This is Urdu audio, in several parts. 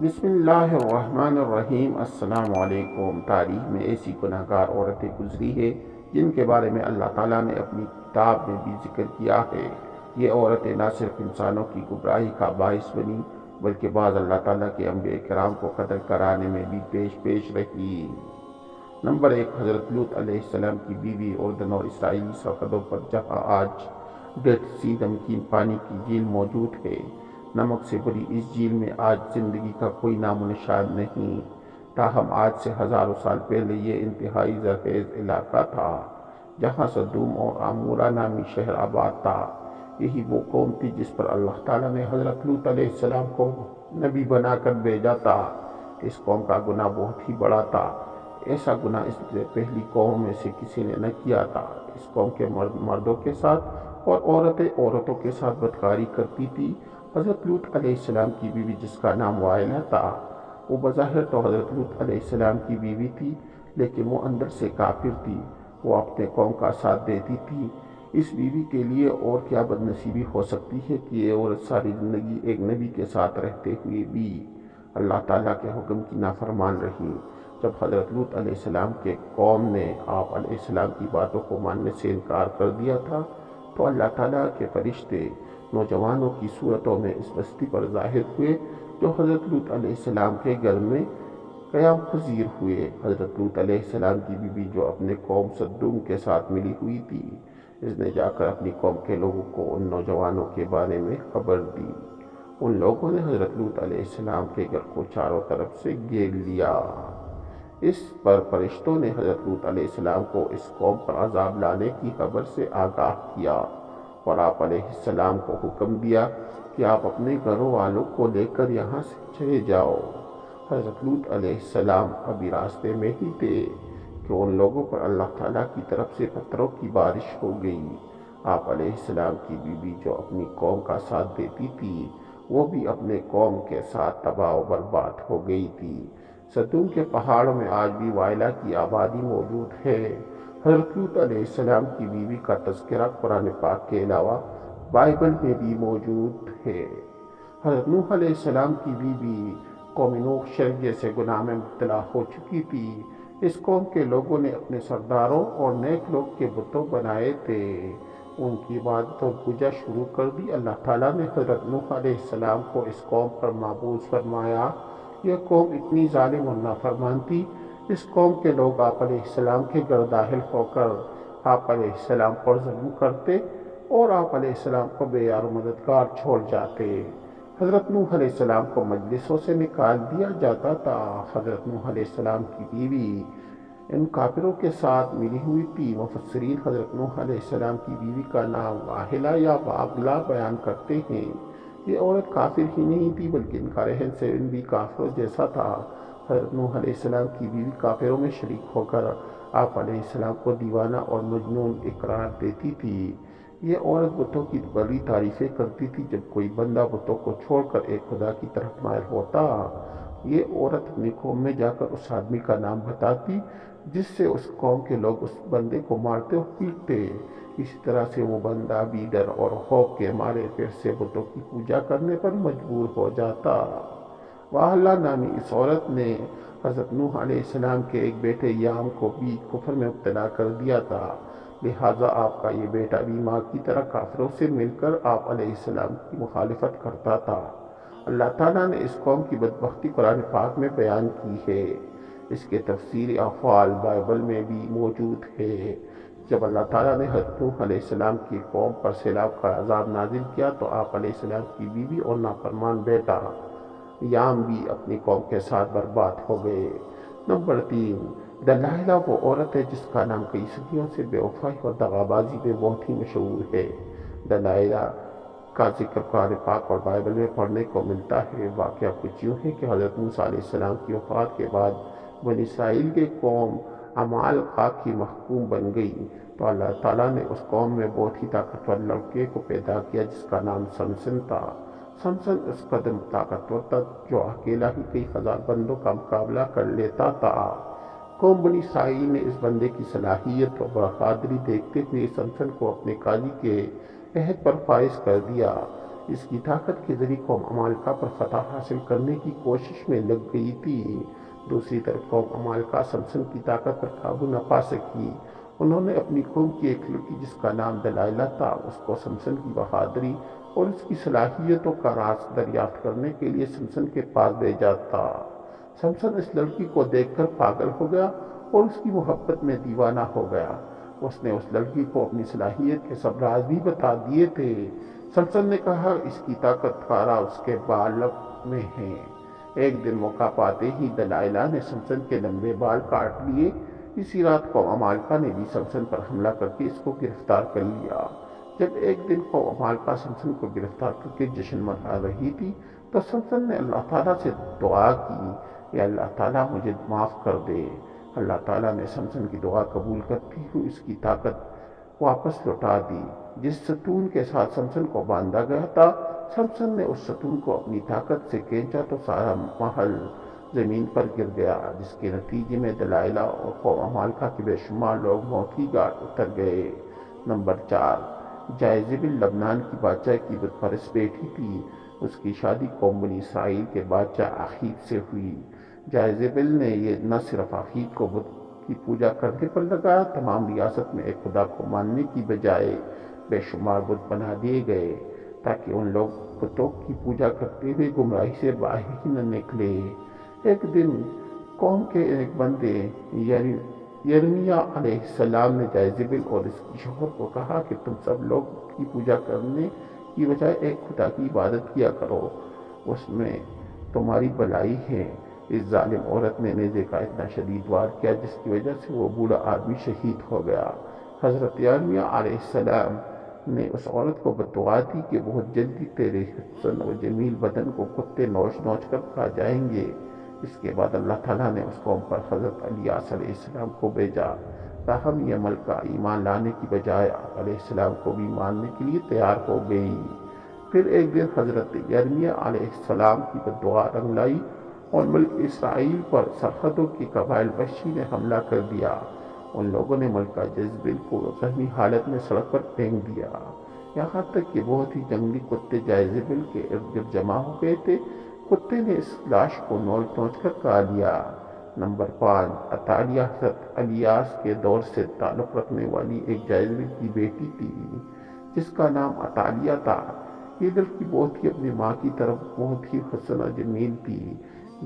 بسم اللہ الرحمن الرحیم۔ السلام علیکم۔ تاریخ میں ایسی گناہگار عورتیں گزری ہیں جن کے بارے میں اللہ تعالیٰ نے اپنی کتاب میں بھی ذکر کیا ہے۔ یہ عورتیں نہ صرف انسانوں کی گمراہی کا باعث بنی بلکہ بعض اللہ تعالیٰ کے انبیاء کرام کو قتل کرانے میں بھی پیش رہی۔ نمبر 1، حضرت لوط علیہ السلام کی بیوی۔ اردن اور اسرائیلی سرحدوں پر جہاں آج ڈیڈ سی نمکین پانی کی جھیل موجود ہے، نمک سے بھری اس جھیل میں آج زندگی کا کوئی نام و نشان نہیں۔ تاہم آج سے ہزاروں سال پہلے یہ انتہائی زرخیز علاقہ تھا جہاں سدوم اور عمورہ نامی شہر آباد تھا۔ یہی وہ قوم تھی جس پر اللہ تعالیٰ نے حضرت لوط علیہ السلام کو نبی بنا کر بھیجا تھا۔ اس قوم کا گناہ بہت ہی بڑا تھا۔ ایسا گناہ اس سے پہلی قوم میں سے کسی نے نہ کیا تھا۔ اس قوم کے مردوں کے ساتھ اور عورتیں عورتوں کے ساتھ بدکاری کرتی تھی۔ حضرت لوط علیہ السلام کی بیوی جس کا نام وائلہ تھا، وہ بظاہر تو حضرت لوط علیہ السلام کی بیوی تھی لیکن وہ اندر سے کافر تھی۔ وہ اپنے قوم کا ساتھ دیتی تھی۔ اس بیوی کے لیے اور کیا بد نصیبی ہو سکتی ہے کہ یہ عورت ساری زندگی ایک نبی کے ساتھ رہتے ہوئے بھی اللہ تعالیٰ کے حکم کی نافرمان رہی۔ جب حضرت لوط علیہ السلام کے قوم نے آپ علیہ السلام کی باتوں کو ماننے سے انکار کر دیا تھا تو اللہ تعالیٰ کے فرشتے نوجوانوں کی صورتوں میں اس بستی پر ظاہر ہوئے جو حضرت لوط علیہ السلام کے گھر میں قیام پذیر ہوئے۔ حضرت لوط علیہ السلام کی بیوی جو اپنے قوم سدوم کے ساتھ ملی ہوئی تھی، اس نے جا کر اپنی قوم کے لوگوں کو ان نوجوانوں کے بارے میں خبر دی۔ ان لوگوں نے حضرت لوط علیہ السلام کے گھر کو چاروں طرف سے گھیر لیا۔ اس پر فرشتوں نے حضرت لوط علیہ السلام کو اس قوم پر عذاب لانے کی خبر سے آگاہ کیا اور آپ علیہ السلام کو حکم دیا کہ آپ اپنے گھروں والوں کو لے کر یہاں سے چلے جاؤ۔ حضرت لوط علیہ السلام ابھی راستے میں ہی تھے کہ ان لوگوں پر اللہ تعالیٰ کی طرف سے پتھروں کی بارش ہو گئی۔ آپ علیہ السلام کی بیوی جو اپنی قوم کا ساتھ دیتی تھی، وہ بھی اپنے قوم کے ساتھ تباہ و برباد ہو گئی تھی۔ سدوم کے پہاڑوں میں آج بھی وائلہ کی آبادی موجود ہے۔ حضرت لوط علیہ السلام کی بیوی کا تذکرہ قرآن پاک کے علاوہ بائبل میں بھی موجود ہے۔ حضرت نوح علیہ السلام کی بیوی قوم نوح شرک جیسے گناہ میں مبتلا ہو چکی تھی۔ اس قوم کے لوگوں نے اپنے سرداروں اور نیک لوگ کے بتوں بنائے تھے، ان کی عبادت اور پوجا شروع کر دی۔ اللہ تعالیٰ نے حضرت نوح علیہ السلام کو اس قوم پر مبعوث فرمایا۔ یہ قوم اتنی ظالم اور نافرمان تھی۔ اس قوم کے لوگ آپ علیہ السلام کے گھر داخل ہو کر آپ علیہ السلام پر ظلم کرتے اور آپ علیہ السلام کو بے یار و مددگار چھوڑ جاتے۔ حضرت نوح علیہ السلام کو مجلسوں سے نکال دیا جاتا تھا۔ حضرت نوح علیہ السلام کی بیوی ان کافروں کے ساتھ ملی ہوئی تھی۔ مفسرین حضرت نوح علیہ السلام کی بیوی کا نام واہلہ یا واغلہ بیان کرتے ہیں۔ یہ عورت کافر ہی نہیں تھی بلکہ ان کا رہن سہن بھی کافروں جیسا تھا۔ حضرت نوح علیہ السلام کی بیوی کافروں میں شریک ہو کر آپ علیہ السلام کو دیوانہ اور مجنون اقرار دیتی تھی۔ یہ عورت بتوں کی بڑی تعریفیں کرتی تھی۔ جب کوئی بندہ بتوں کو چھوڑ کر ایک خدا کی طرف مائل ہوتا، یہ عورت اپنی قوم میں جا کر اس آدمی کا نام بتاتی جس سے اس قوم کے لوگ اس بندے کو مارتے اور پیٹتے۔ اسی طرح سے وہ بندہ بھی ڈر اور خوف کے مارے پھر سے بتوں کی پوجا کرنے پر مجبور ہو جاتا۔ واہلہ نامی اس عورت نے حضرت نوح علیہ السلام کے ایک بیٹے یام کو بھی کفر میں مبتلا کر دیا تھا، لہٰذا آپ کا یہ بیٹا بھی ماں کی طرح کافروں سے مل کر آپ علیہ السلام کی مخالفت کرتا تھا۔ اللہ تعالیٰ نے اس قوم کی بدبختی قرآن پاک میں بیان کی ہے۔ اس کے تفصیلی افعال بائبل میں بھی موجود ہے۔ جب اللہ تعالیٰ نے حضرت نوح علیہ السلام کی قوم پر سیلاب کا عذاب نازل کیا تو آپ علیہ السلام کی بیوی اور نافرمان بیٹا یام بھی اپنی قوم کے ساتھ برباد ہو گئے۔ نمبر 3، دلائلہ وہ عورت ہے جس کا نام کئی صدیوں سے بے وفائی اور دغا بازی میں بہت ہی مشہور ہے۔ دلائلہ کا ذکر قرآن پاک اور بائبل میں پڑھنے کو ملتا ہے۔ واقعہ کچھ یوں ہے کہ حضرت موسیٰ علیہ السلام کی وفات کے بعد بنی اسرائیل کی قوم عمالقہ کی محکوم بن گئی تو اللہ تعالیٰ نے اس قوم میں بہت ہی طاقتور لڑکے کو پیدا کیا جس کا نام سمسن تھا۔ سمسن اس قدر طاقتور تھا جو اکیلا ہی کئی ہزار بندوں کا مقابلہ کر لیتا تھا۔ قوم بنی اسرائیل نے اس بندے کی صلاحیت اور بہادری دیکھتے ہوئے سمسن کو اپنے قاضی کے عہد پر فائز کر دیا۔ اس کی طاقت کے ذریعے قوم عمالقہ پر فتح حاصل کرنے کی کوشش میں لگ گئی تھی۔ دوسری طرف قوم عمالقہ سمسن کی طاقت پر قابو نہ پا سکی۔ انہوں نے اپنی قوم کی ایک لڑکی جس کا نام دلائلہ تھا، اس کو سمسن کی بہادری اور اس کی صلاحیتوں کا راز دریافت کرنے کے لیے سمسن کے پاس بھیجا تھا۔ سمسن اس لڑکی کو دیکھ کر پاگل ہو گیا اور اس کی محبت میں دیوانہ ہو گیا۔ اس نے اس لڑکی کو اپنی صلاحیت کے سب راز بھی بتا دیے تھے۔ سمسن نے کہا اس کی طاقت کا راز اس کے بالوں میں ہے۔ ایک دن موقع پاتے ہی دلائلہ نے سمسن کے لمبے بال کاٹ لیے۔ اسی رات قوم عمالقہ نے بھی سمسن پر حملہ کر کے اس کو گرفتار کر لیا۔ جب ایک دن قوم عمالقہ سمسن کو گرفتار کر کے جشن منا رہی تھی تو سمسن نے اللہ تعالیٰ سے دعا کی، یا اللہ تعالیٰ مجھے معاف کر دے۔ اللہ تعالیٰ نے سمسن کی دعا قبول کرتی ہوئی اس کی طاقت واپس لوٹا دی۔ جس ستون کے ساتھ سمسن کو باندھا گیا تھا، سمسن نے اس ستون کو اپنی طاقت سے کھینچا تو سارا محل زمین پر گر گیا، جس کے نتیجے میں دلائلہ اور قوم عمالقہ کے بے شمار لوگ موت کی گھاٹ اتر گئے۔ نمبر 4، جائزبل لبنان کی بادشاہ کی بت پرست بیٹی تھی۔ اس کی شادی قوم بنی اسرائیل کے بادشاہ آخیب سے ہوئی۔ جائزبل نے یہ نہ صرف آخیب کو بت کی پوجا کرنے پر لگایا، تمام ریاست میں ایک خدا کو ماننے کی بجائے بے شمار بت بنا دیے گئے تاکہ ان لوگ بتوں کی پوجا کرتے ہوئے گمراہی سے باہر ہی نہ نکلے۔ ایک دن قوم کے ایک بندے یرمیہ علیہ السلام نے جائزبل اور اس کی شوہر کو کہا کہ تم سب لوگ کی پوجا کرنے کی بجائے ایک خدا کی عبادت کیا کرو، اس میں تمہاری بھلائی ہے۔ اس ظالم عورت نے نیزے کا اتنا شدید وار کیا جس کی وجہ سے وہ بوڑھا آدمی شہید ہو گیا۔ حضرت یرمیہ علیہ السلام نے اس عورت کو بددعا دی کہ بہت جلدی تیرے حسن و جمیل بدن کو کتے نوچ نوچ کر کھا جائیں گے۔ اس کے بعد اللہ تعالیٰ نے اس قوم پر حضرت الیاس علیہ السلام کو بھیجا، تاہم یہ ملکہ ایمان لانے کی بجائے علیہ السلام کو بھی ماننے کے لیے تیار ہو گئی۔ پھر ایک دن حضرت یرمیہ علیہ السلام کی بددعا رنگ لائی اور ملک اسرائیل پر سرحدوں کی قبائل وحشی نے حملہ کر دیا۔ ان لوگوں نے ملکہ جزبیل کو زخمی حالت میں سڑک پر پھینک دیا، یہاں تک کہ بہت ہی جنگلی کتے جائزبل کے ارد گرد جمع ہو گئے تھے۔ کتے نے اس لاش کو نوچ نوچ کر کھا لیا۔ نمبر 5، عطالیہ حضرت الیاس کے دور سے تعلق رکھنے والی ایک جائزبل کی بیٹی تھی جس کا نام عطالیہ تھا۔ یہ لڑکی بہت ہی اپنی ماں کی طرف بہت ہی حسن و جمیل تھی۔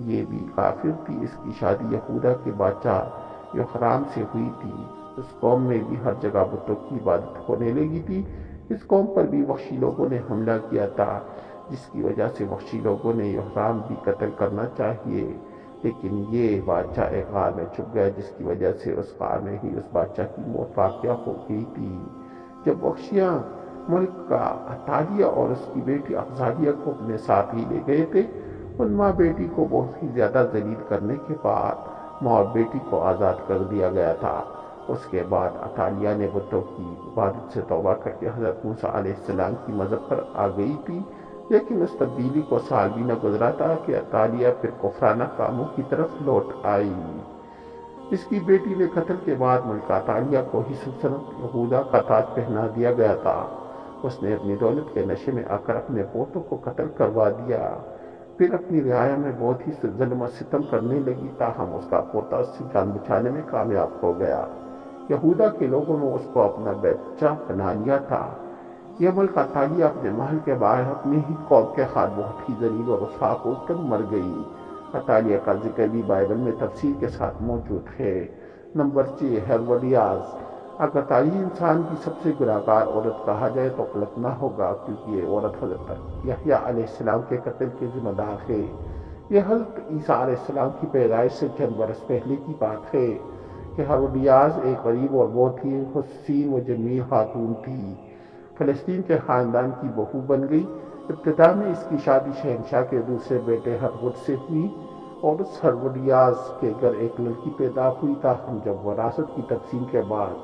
یہ بھی کافر تھی۔ اس کی شادی یہودا کے بادشاہ یوحرام سے ہوئی تھی۔ اس قوم میں بھی ہر جگہ بتوں کی عبادت ہونے لگی تھی۔ اس قوم پر بھی وحشی لوگوں نے حملہ کیا تھا، جس کی وجہ سے وحشی لوگوں نے یوحرام بھی قتل کرنا چاہیے، لیکن یہ بادشاہ ایک غار میں چھپ گیا، جس کی وجہ سے اس غار میں ہی اس بادشاہ کی موت واقع ہو گئی تھی۔ جب وحشیاں ملک کا عطالیہ اور اس کی بیٹی افضالیہ کو اپنے ساتھ ہی لے گئے تھے، ان ماں بیٹی کو بہت ہی زیادہ ذلیل کرنے کے بعد ماں اور بیٹی کو آزاد کر دیا گیا تھا۔ اس کے بعد عطالیہ نے بتوں کی عبادت سے توبہ کر کے حضرت موسیٰ علیہ السلام کی مذہب پر آ گئی تھی، لیکن اس تبدیلی کو سال بھی نہ گزرا تھا کہ عطالیہ پھر کفرانہ کاموں کی طرف لوٹ آئی۔ اس کی بیٹی کے قتل کے بعد ملکہ عطالیہ کو ہی سلطنت یہودا کا تاج پہنا دیا گیا تھا۔ اس نے اپنی دولت کے نشے میں آ کر اپنے پوتوں کو قتل کروا دیا، پھر اپنی رعایا میں بہت ہی ظلم و ستم کرنے لگی، تاہم اس کا پوتا اس سے جان بچانے میں کامیاب ہو گیا۔ یہودا کے لوگوں نے اس کو اپنا بچہ بنا لیا تھا۔ یہ ملکہ عطالیہ اپنے محل کے باہر اپنی ہی قوم کے خاطر بہت ہی ذلیل اور رسوا ہو کر مر گئی۔ عطالیہ کا ذکر بھی بائبل میں تفصیل کے ساتھ موجود ہے۔ Number 6، Herodias. اگر تاریخ انسان کی سب سے گناہگار عورت کہا جائے تو غلط نہ ہوگا، کیونکہ یہ عورت حضرت یحییٰ علیہ السلام کے قتل کے ذمہ دار ہے۔ یہ حضرت عیسیٰ علیہ السلام کی پیدائش سے چند برس پہلے کی بات ہے کہ ہیروڈیاس ایک غریب اور بہت ہی حسین و جمیل خاتون تھی۔ فلسطین کے خاندان کی بہو بن گئی۔ ابتدا میں اس کی شادی شہنشاہ کے دوسرے بیٹے ہرود سے ہوئی اور اس ہیروڈیاس کے گھر ایک لڑکی پیدا ہوئی، تاہم جب وراثت کی تقسیم کے بعد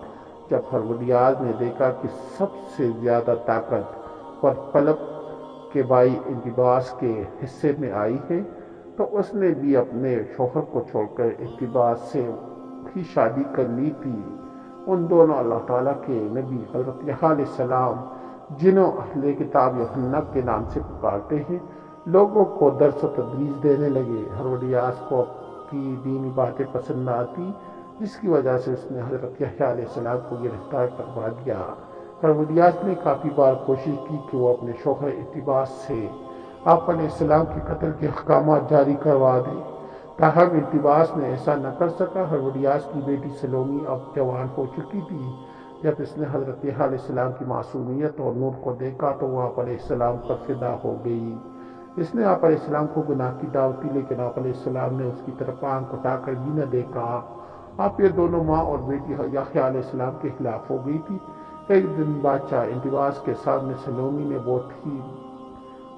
جب ہیروڈیاس نے دیکھا کہ سب سے زیادہ طاقت اور فلپ کے بھائی انتباس کے حصے میں آئی ہے تو اس نے بھی اپنے شوہر کو چھوڑ کر انتباس سے ہی شادی کر لی تھی۔ ان دونوں اللہ تعالیٰ کے نبی حضرت یحییٰ علیہ السلام جنہوں اہل کتاب یوحنا کے نام سے پکارتے ہیں، لوگوں کو درس و تدریس دینے لگے۔ ہیروڈیاس کو کی دینی باتیں پسند نہ آتی، جس کی وجہ سے اس نے حضرت یحییٰ علیہ السلام کو گرفتار کروا دیا۔ ہیروڈیاس نے کافی بار کوشش کی کہ وہ اپنے شوہر انتباس سے آپ علیہ السلام کے قتل کے احکامات جاری کروا دے، تاہم انتباس نے ایسا نہ کر سکا۔ ہیروڈیاس کی بیٹی سلومی اب جوان ہو چکی تھی۔ جب اس نے حضرت یحییٰ علیہ السلام کی معصومیت اور نور کو دیکھا تو وہ آپ علیہ السلام پر فدا ہو گئی۔ اس نے آپ علیہ السلام کو گناہ کی دعوت دی، لیکن آپ علیہ السلام نے اس کی طرف آنکھ اٹھا کر بھی نہ دیکھا۔ آپ یہ دونوں ماں اور بیٹی یحییٰ علیہ السلام کے خلاف ہو گئی تھی۔ ایک دن بادشاہ انتباس کے سامنے سلومی نے بہت ہی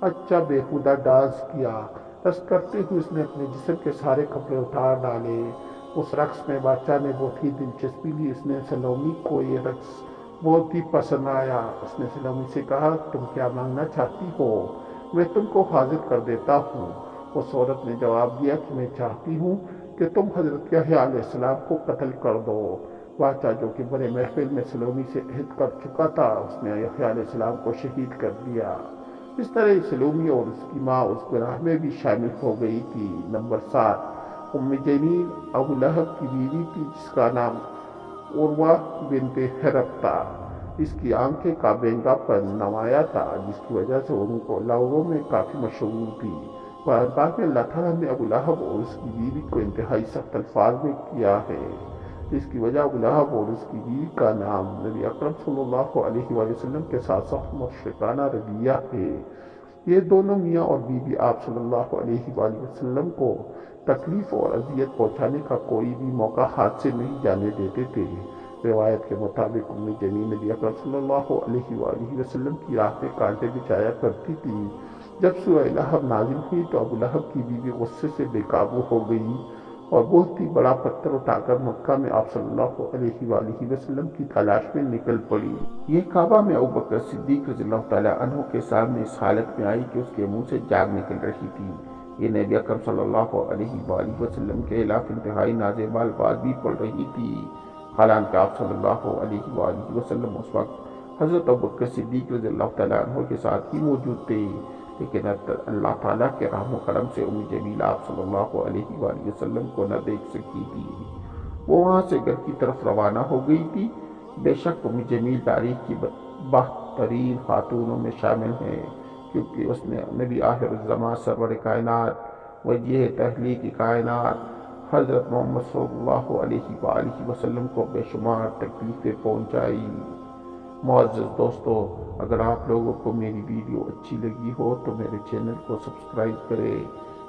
اچھا بیہودہ ڈانس کیا۔ رقص کرتے ہوئے اس نے اپنے جسم کے سارے کپڑے اتار ڈالے۔ اس رقص میں بادشاہ نے بہت ہی دلچسپی لی۔ اس نے سلومی کو یہ رقص بہت ہی پسند آیا۔ اس نے سلومی سے کہا، تم کیا مانگنا چاہتی ہو؟ میں تم کو حاضر کر دیتا ہوں۔ اس عورت نے جواب دیا کہ میں چاہتی ہوں کہ تم حضرت یحییٰ علیہ السلام کو قتل کر دو۔ بادشاہ جو کہ بڑے محفل میں سلومی سے عہد کر چکا تھا، اس نے یحییٰ علیہ السلام کو شہید کر دیا۔ اس طرح سلومی اور اس کی ماں اس گناہ میں بھی شامل ہو گئی تھی۔ نمبر 7، ام جمیل ابو لہب کی بیوی تھی، جس کا نام عروہ بنت حرب تھا۔ اس کی آنکھیں کا بینگا پر نمایاں تھا، جس کی وجہ سے ان کو لوگوں میں کافی مشہور تھی۔ قرآن پاک میں اللہ تعالیٰ نے ابو لہب اور اس کی بیوی کو انتہائی سخت الفاظ میں کیا ہے، جس کی وجہ ابو لہب اور اس کی بیوی کا نام نبی اکرم صلی اللہ علیہ وآلہ وسلم کے ساتھ سخت مشرکانہ رویہ ہے۔ یہ دونوں میاں اور بیوی آپ صلی اللہ علیہ وآلہ وسلم کو تکلیف اور اذیت پہنچانے کا کوئی بھی موقع ہاتھ سے نہیں جانے دیتے تھے۔ روایت کے مطابق ام جمیل نبی اکرم صلی اللہ علیہ وآلہ وسلم کی راہ پہ کانٹے بچھایا کرتی تھی۔ جب سورہ لہب نازل ہوئی تو ابو لہب کی بیوی غصے سے بے قابو ہو گئی اور بہت ہی بڑا پتھر اٹھا کر مکہ میں آپ صلی اللہ علیہ وآلہ وسلم کی تلاش میں نکل پڑی۔ یہ کعبہ میں ابوبکر صدیق رضی اللہ تعالیٰ عنہ کے سامنے اس حالت میں آئی کہ اس کے منہ سے جاگ نکل رہی تھی۔ یہ نبی اکرم صلی اللہ علیہ وآلہ وسلم کے خلاف انتہائی نازیبا الفاظ بھی پڑھ رہی تھی۔ حالانکہ آپ صلی اللہ علیہ وآلہ وسلم اس وقت حضرت ابوبکر صدیق رضی اللہ تعالیٰ عنہ کے ساتھ ہی موجود تھے، لیکن اللہ تعالیٰ کے رحم و کرم سے ام جمیل آپ صلی اللہ علیہ وآلہ وسلم کو نہ دیکھ سکی تھی۔ وہ وہاں سے گھر کی طرف روانہ ہو گئی تھی۔ بے شک ام جمیل تاریخ کی بہترین خاتونوں میں شامل ہیں، کیونکہ اس نے نبی آخر الزمان سرور کائنات وجیہ تخلیق کائنات حضرت محمد صلی اللہ علیہ وآلہ وسلم کو بے شمار تکلیفیں پہنچائی۔ معزز دوستو، اگر آپ لوگوں کو میری ویڈیو اچھی لگی ہو تو میرے چینل کو سبسکرائب کریں،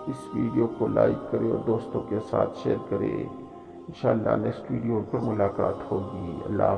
اس ویڈیو کو لائک کریں اور دوستوں کے ساتھ شیئر کریں۔ انشاءاللہ نیکسٹ ویڈیو پر ملاقات ہوگی۔ اللہ